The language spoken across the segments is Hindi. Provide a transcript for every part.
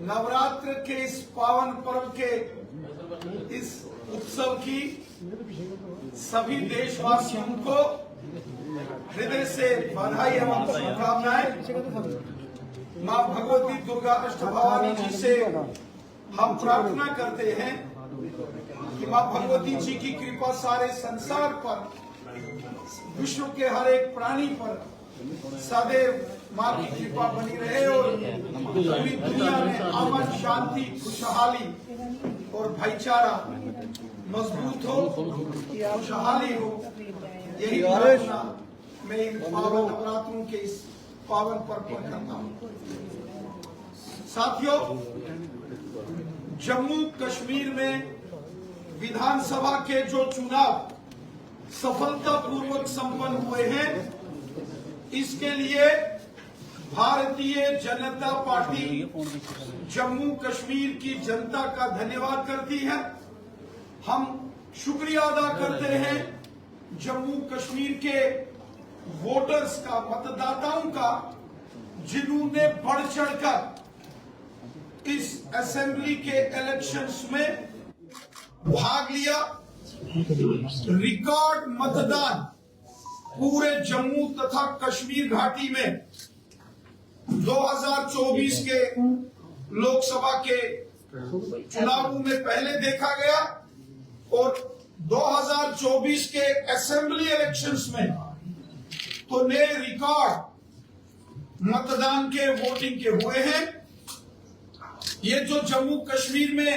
नवरात्र के इस पावन पर्व के इस उत्सव की सभी देशवासियों को हृदय से बधाई एवं शुभकामनाएं। मां भगवती दुर्गा अष्टभवानी जी से हम प्रार्थना करते हैं कि मां भगवती जी की कृपा सारे संसार पर, विश्व के हर एक प्राणी पर सदैव मां की कृपा बनी रहे और पूरी दुनिया में अमन, शांति, खुशहाली और भाईचारा मजबूत हो, खुशहाली हो। यही प्रार्थना मैं इन पावन नवरात्रों के इस पावन पर्व पर करता हूँ। साथियों, जम्मू कश्मीर में विधानसभा के जो चुनाव सफलतापूर्वक संपन्न हुए हैं, इसके लिए भारतीय जनता पार्टी जम्मू कश्मीर की जनता का धन्यवाद करती है। हम शुक्रिया अदा करते हैं जम्मू कश्मीर के वोटर्स का, मतदाताओं का, जिन्होंने बढ़ चढ़कर इस असेंबली के इलेक्शंस में भाग लिया। रिकॉर्ड मतदान पूरे जम्मू तथा कश्मीर घाटी में 2024 के लोकसभा के चुनावों में पहले देखा गया और 2024 के असेंबली इलेक्शंस में तो नए रिकॉर्ड मतदान के, वोटिंग के हुए हैं। ये जो जम्मू कश्मीर में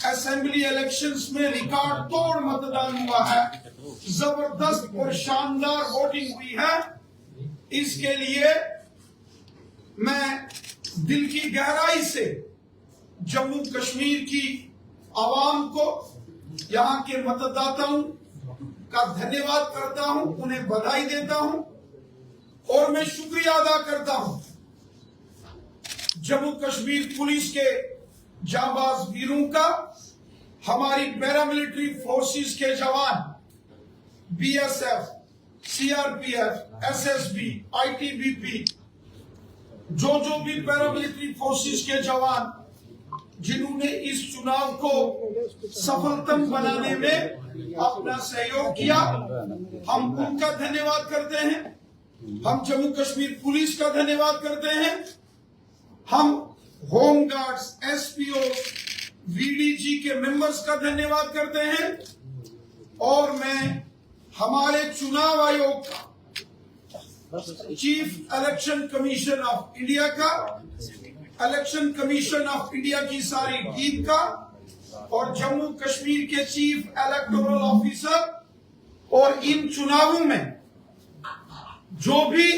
असेंबली इलेक्शंस में रिकॉर्ड तोड़ मतदान हुआ है, जबरदस्त और शानदार वोटिंग हुई है, इसके लिए मैं दिल की गहराई से जम्मू कश्मीर की आवाम को, यहाँ के मतदाताओं का धन्यवाद करता हूं, उन्हें बधाई देता हूं और मैं शुक्रिया अदा करता हूं जम्मू कश्मीर पुलिस के जांबाज वीरों का, हमारी पैरामिलिट्री फोर्सेस के जवान, बीएसएफ, सीआरपीएफ, एसएसबी, आईटीबीपी, जो भी पैरामिलिट्री फोर्सेस के जवान जिन्होंने इस चुनाव को सफलतम बनाने में अपना सहयोग किया, हम उनका धन्यवाद करते हैं। हम जम्मू कश्मीर पुलिस का धन्यवाद करते हैं। हम होम गार्ड्स, एसपीओ, वीडीजी के मेंबर्स का धन्यवाद करते हैं और मैं हमारे चुनाव आयोग का, chief election commission of India का, इलेक्शन कमीशन ऑफ इंडिया की सारी टीम का और जम्मू कश्मीर के चीफ इलेक्टोरल ऑफिसर और इन चुनावों में जो भी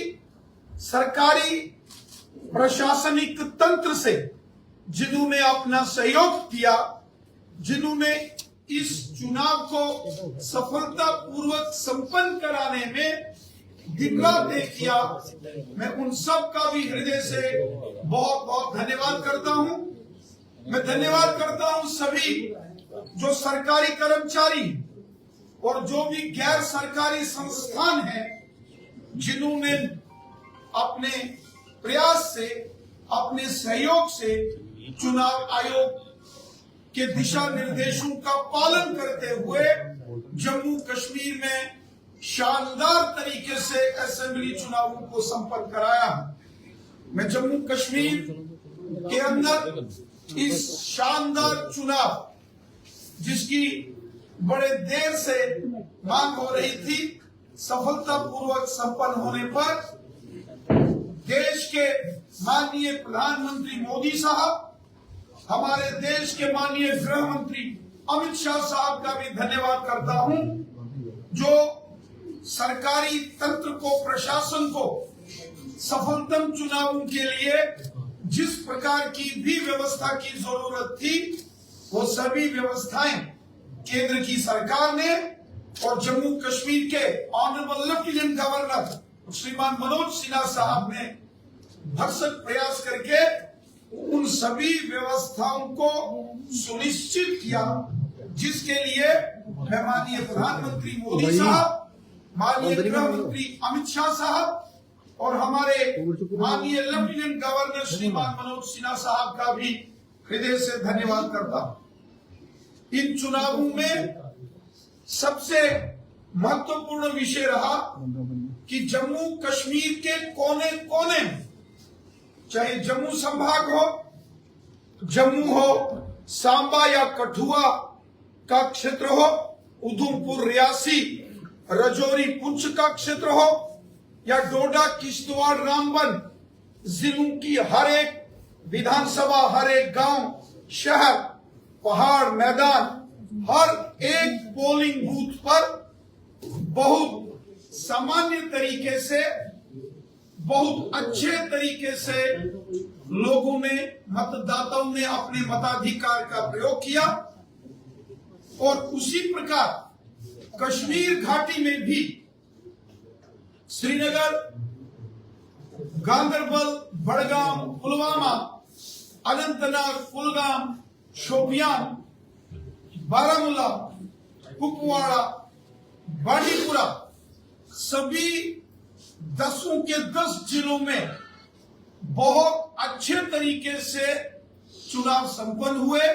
सरकारी प्रशासनिक तंत्र से जिन्होंने अपना सहयोग दिया, जिन्होंने इस चुनाव को सफलतापूर्वक संपन्न कराने में दिन रात एक किया, मैं उन सब का भी हृदय से बहुत बहुत धन्यवाद करता हूं। मैं धन्यवाद करता हूं सभी जो सरकारी कर्मचारी और जो भी गैर सरकारी संस्थान हैं, जिन्होंने अपने प्रयास से, अपने सहयोग से चुनाव आयोग के दिशा निर्देशों का पालन करते हुए जम्मू कश्मीर में शानदार तरीके से असेंबली चुनावों को संपन्न कराया। मैं जम्मू कश्मीर के अंदर इस शानदार चुनाव, जिसकी बड़े देर से मांग हो रही थी, सफलतापूर्वक संपन्न होने पर देश के माननीय प्रधानमंत्री मोदी साहब, हमारे देश के माननीय गृह मंत्री अमित शाह साहब का भी धन्यवाद करता हूं, जो सरकारी तंत्र को, प्रशासन को सफलतम चुनावों के लिए जिस प्रकार की भी व्यवस्था की जरूरत थी, वो सभी व्यवस्थाएं केंद्र की सरकार ने और जम्मू कश्मीर के ऑनरेबल लेफ्टिनेंट गवर्नर श्रीमान मनोज सिन्हा साहब ने भरसक प्रयास करके उन सभी व्यवस्थाओं को सुनिश्चित किया, जिसके लिए मैं माननीय प्रधानमंत्री मोदी साहब, माननीय गृह मंत्री अमित शाह साहब और हमारे माननीय लेफ्टिनेंट गवर्नर श्रीमान मनोज सिन्हा साहब का भी हृदय से धन्यवाद करता हूं। इन चुनावों में सबसे महत्वपूर्ण विषय रहा कि जम्मू कश्मीर के कोने कोने में, चाहे जम्मू संभाग हो, जम्मू हो, सांबा या कठुआ का क्षेत्र हो, उधमपुर, रियासी, राजौरी, पुंछ का क्षेत्र हो, या डोडा, किश्तवाड़, रामबन जिलों की हर एक विधानसभा, हर एक गांव, शहर, पहाड़, मैदान, हर एक पोलिंग बूथ पर बहुत सामान्य तरीके से, बहुत अच्छे तरीके से लोगों ने, मतदाताओं ने अपने मताधिकार का प्रयोग किया। और उसी प्रकार कश्मीर घाटी में भी श्रीनगर, गांदरबल, बड़गाम, पुलवामा, अनंतनाग, कुलगाम, शोपियान, बारामूला, कुपवाड़ा, बांडीपुरा, सभी 10 के 10 जिलों में बहुत अच्छे तरीके से चुनाव संपन्न हुए,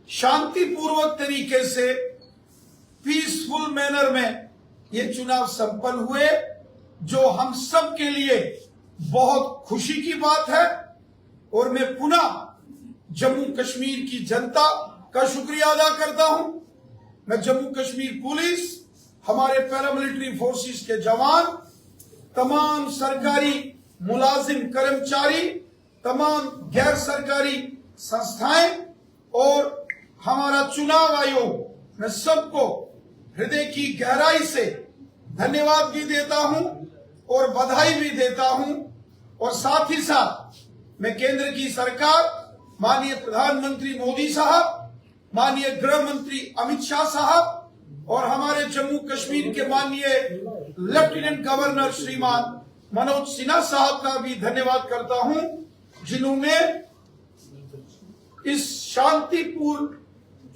शांतिपूर्वक तरीके से, पीसफुल मैनर में ये चुनाव संपन्न हुए, जो हम सब के लिए बहुत खुशी की बात है। और मैं पुनः जम्मू कश्मीर की जनता का शुक्रिया अदा करता हूं। मैं जम्मू कश्मीर पुलिस, हमारे पैरामिलिट्री फोर्सेस के जवान, तमाम सरकारी मुलाजिम कर्मचारी, तमाम गैर सरकारी संस्थाएं और हमारा चुनाव आयोग, मैं सबको हृदय की गहराई से धन्यवाद भी देता हूं और बधाई भी देता हूं। और साथ ही साथ मैं केंद्र की सरकार, माननीय प्रधानमंत्री मोदी साहब, माननीय गृह मंत्री अमित शाह साहब और हमारे जम्मू कश्मीर के माननीय लेफ्टिनेंट गवर्नर श्रीमान मनोज सिन्हा साहब का भी धन्यवाद करता हूं, जिन्होंने इस शांतिपूर्ण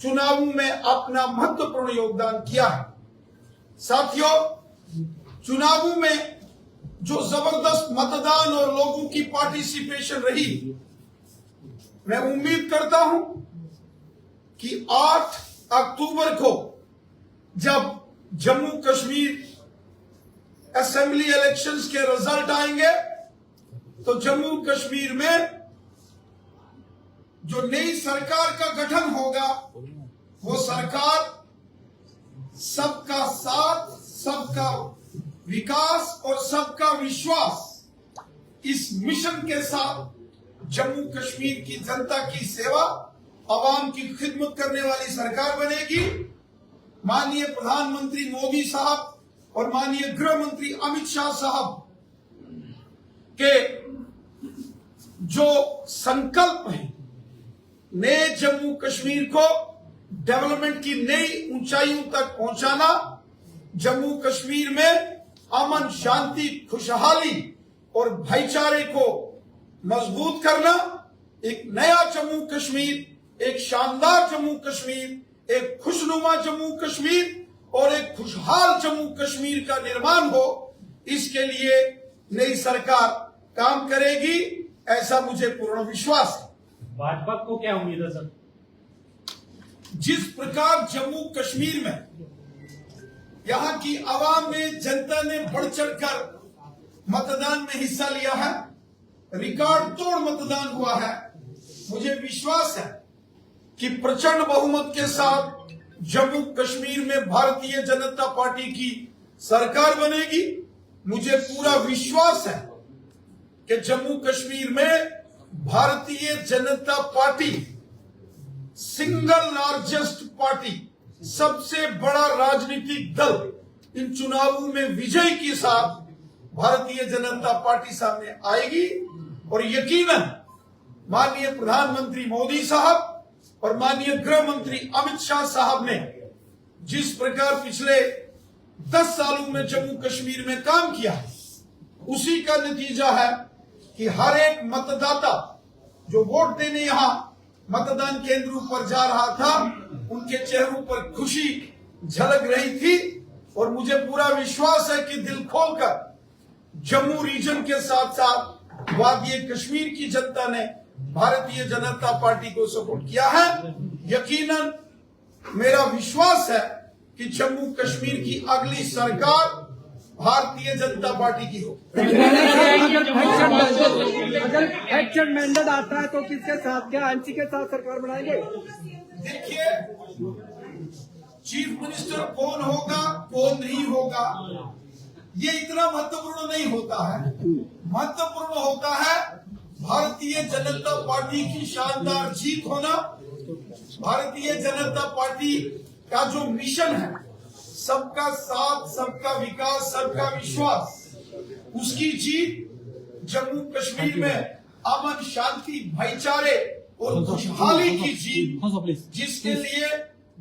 चुनावों में अपना महत्वपूर्ण योगदान किया है। साथियों, चुनावों में जो जबरदस्त मतदान और लोगों की पार्टिसिपेशन रही, मैं उम्मीद करता हूं कि 8 अक्टूबर को जब जम्मू कश्मीर असेंबली इलेक्शंस के रिजल्ट आएंगे, तो जम्मू कश्मीर में जो नई सरकार का गठन होगा, वो सरकार सबका साथ, सबका विकास और सबका विश्वास, इस मिशन के साथ जम्मू कश्मीर की जनता की सेवा, आवाम की खिदमत करने वाली सरकार बनेगी। माननीय प्रधानमंत्री मोदी साहब और माननीय गृह मंत्री अमित शाह साहब के जो संकल्प है, नए जम्मू कश्मीर को डेवलपमेंट की नई ऊंचाइयों तक पहुंचाना, जम्मू कश्मीर में अमन, शांति, खुशहाली और भाईचारे को मजबूत करना, एक नया जम्मू कश्मीर, एक शानदार जम्मू कश्मीर, एक खुशनुमा जम्मू कश्मीर और एक खुशहाल जम्मू कश्मीर का निर्माण हो, इसके लिए नई सरकार काम करेगी, ऐसा मुझे पूर्ण विश्वास है। भाजपा को क्या उम्मीद है सर? जिस प्रकार जम्मू कश्मीर में यहाँ की आवाम ने, जनता ने बढ़ चढ़कर मतदान में हिस्सा लिया है, रिकॉर्ड तोड़ मतदान हुआ है, मुझे विश्वास है कि प्रचंड बहुमत के साथ जम्मू कश्मीर में भारतीय जनता पार्टी की सरकार बनेगी। मुझे पूरा विश्वास है कि जम्मू कश्मीर में Bharatiya Janata party single largest party, सबसे बड़ा राजनीतिक दल इन चुनावों में विजय के साथ भारतीय जनता पार्टी सामने आएगी। और यकीनन माननीय प्रधानमंत्री मोदी साहब और माननीय गृह मंत्री अमित शाह साहब ने जिस प्रकार पिछले 10 सालों में जम्मू कश्मीर में काम किया है, उसी का नतीजा है कि हर एक मतदाता जो वोट देने यहां मतदान केंद्रों पर जा रहा था, उनके चेहरों पर खुशी झलक रही थी। और मुझे पूरा विश्वास है कि दिल खोलकर जम्मू रीजन के साथ साथ वादिये कश्मीर की जनता ने भारतीय जनता पार्टी को सपोर्ट किया है। यकीनन मेरा विश्वास है कि जम्मू कश्मीर की अगली सरकार भारतीय जनता पार्टी की हो। अगर एक्शन मैंडेट आता है तो किसके साथ, क्या एनसी के साथ सरकार बनाएंगे? देखिए, चीफ मिनिस्टर कौन होगा कौन नहीं होगा ये इतना महत्वपूर्ण नहीं होता है। महत्वपूर्ण होता है भारतीय जनता पार्टी की शानदार जीत होना। भारतीय जनता पार्टी का जो मिशन है, सबका साथ, सबका विकास, सबका विश्वास, उसकी जीत, जम्मू कश्मीर में अमन, शांति, भाईचारे और खुशहाली की जीत, जिसके लिए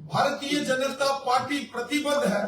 भारतीय जनता पार्टी प्रतिबद्ध है,